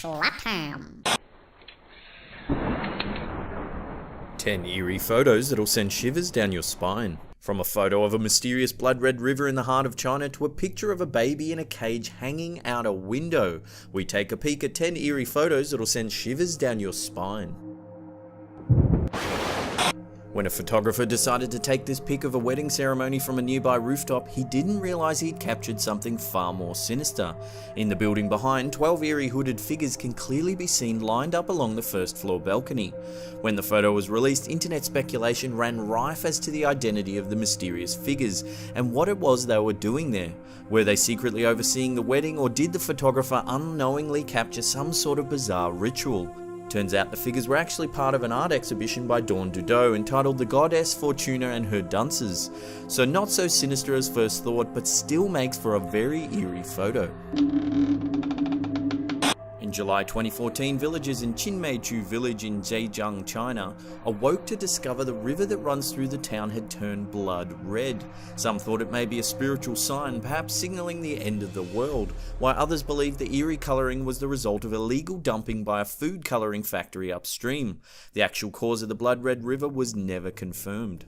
slap time. 10 eerie photos that'll send shivers down your spine. From a photo of a mysterious blood-red river in the heart of China to a picture of a baby in a cage hanging out a window, we take a peek at 10 eerie photos that'll send shivers down your spine. When a photographer decided to take this pic of a wedding ceremony from a nearby rooftop, he didn't realise he'd captured something far more sinister. In the building behind, 12 eerie hooded figures can clearly be seen lined up along the first floor balcony. When the photo was released, internet speculation ran rife as to the identity of the mysterious figures and what it was they were doing there. Were they secretly overseeing the wedding, or did the photographer unknowingly capture some sort of bizarre ritual? Turns out the figures were actually part of an art exhibition by Dawn Dudot entitled The Goddess Fortuna and Her Dunces. So not so sinister as first thought, but still makes for a very eerie photo. In July 2014, villagers in Qinmeichu village in Zhejiang, China, awoke to discover the river that runs through the town had turned blood red. Some thought it may be a spiritual sign, perhaps signalling the end of the world, while others believed the eerie colouring was the result of illegal dumping by a food colouring factory upstream. The actual cause of the blood red river was never confirmed.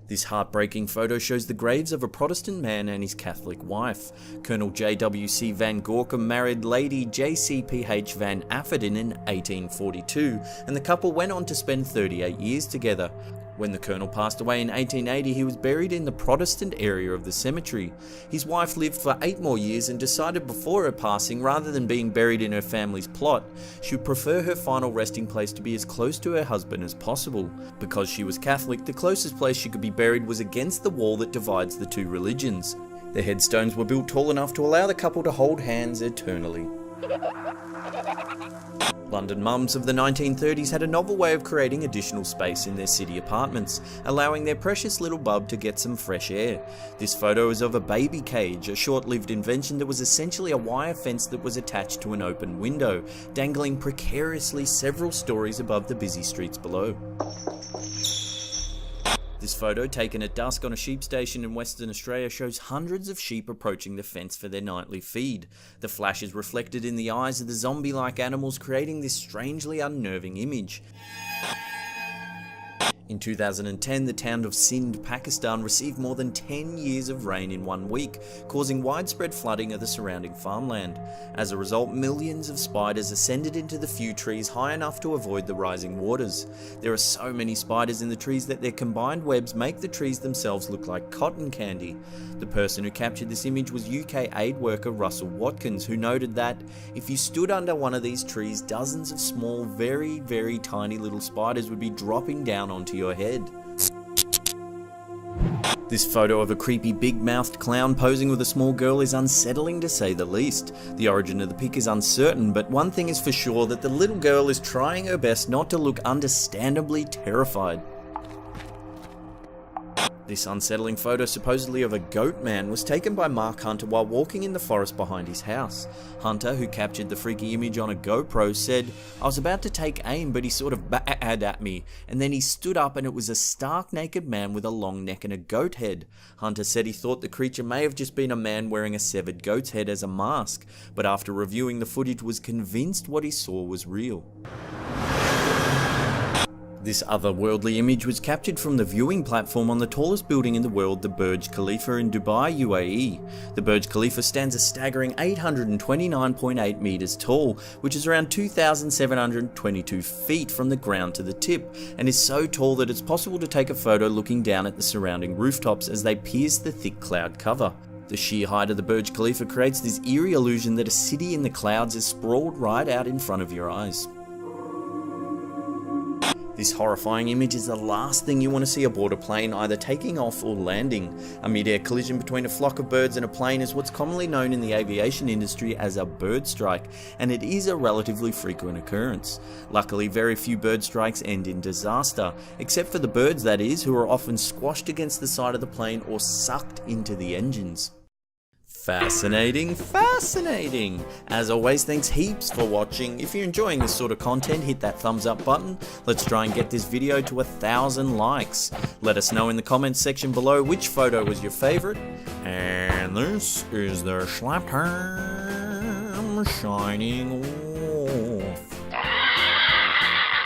This heartbreaking photo shows the graves of a Protestant man and his Catholic wife. Colonel J.W.C. Van Gorkum married Lady J.C.P.H. Van Afferdin in 1842, and the couple went on to spend 38 years together. When the colonel passed away in 1880, he was buried in the Protestant area of the cemetery. His wife lived for 8 more years and decided before her passing, rather than being buried in her family's plot, she would prefer her final resting place to be as close to her husband as possible. Because she was Catholic, the closest place she could be buried was against the wall that divides the two religions. The headstones were built tall enough to allow the couple to hold hands eternally. London mums of the 1930s had a novel way of creating additional space in their city apartments, allowing their precious little bub to get some fresh air. This photo is of a baby cage, a short-lived invention that was essentially a wire fence that was attached to an open window, dangling precariously several stories above the busy streets below. This photo, taken at dusk on a sheep station in Western Australia, shows hundreds of sheep approaching the fence for their nightly feed. The flash is reflected in the eyes of the zombie-like animals, creating this strangely unnerving image. In 2010, the town of Sindh, Pakistan received more than 10 years of rain in 1 week, causing widespread flooding of the surrounding farmland. As a result, millions of spiders ascended into the few trees high enough to avoid the rising waters. There are so many spiders in the trees that their combined webs make the trees themselves look like cotton candy. The person who captured this image was UK aid worker Russell Watkins, who noted that if you stood under one of these trees, dozens of small, very, very tiny little spiders would be dropping down onto your head. This photo of a creepy big-mouthed clown posing with a small girl is unsettling to say the least. The origin of the pic is uncertain, but one thing is for sure, that the little girl is trying her best not to look understandably terrified. This unsettling photo, supposedly of a goat man, was taken by Mark Hunter while walking in the forest behind his house. Hunter, who captured the freaky image on a GoPro, said, "I was about to take aim, but he sort of batted at me, and then he stood up and it was a stark naked man with a long neck and a goat head." Hunter said he thought the creature may have just been a man wearing a severed goat's head as a mask, but after reviewing the footage was convinced what he saw was real. This otherworldly image was captured from the viewing platform on the tallest building in the world, the Burj Khalifa in Dubai, UAE. The Burj Khalifa stands a staggering 829.8 meters tall, which is around 2,722 feet from the ground to the tip, and is so tall that it's possible to take a photo looking down at the surrounding rooftops as they pierce the thick cloud cover. The sheer height of the Burj Khalifa creates this eerie illusion that a city in the clouds is sprawled right out in front of your eyes. This horrifying image is the last thing you want to see aboard a plane, either taking off or landing. A mid-air collision between a flock of birds and a plane is what's commonly known in the aviation industry as a bird strike, and it is a relatively frequent occurrence. Luckily, very few bird strikes end in disaster, except for the birds, that is, who are often squashed against the side of the plane or sucked into the engines. Fascinating, fascinating! As always, thanks heaps for watching. If you're enjoying this sort of content, hit that thumbs up button. Let's try and get this video to 1,000 likes. Let us know in the comments section below which photo was your favourite. And this is the slap turn. I'm shining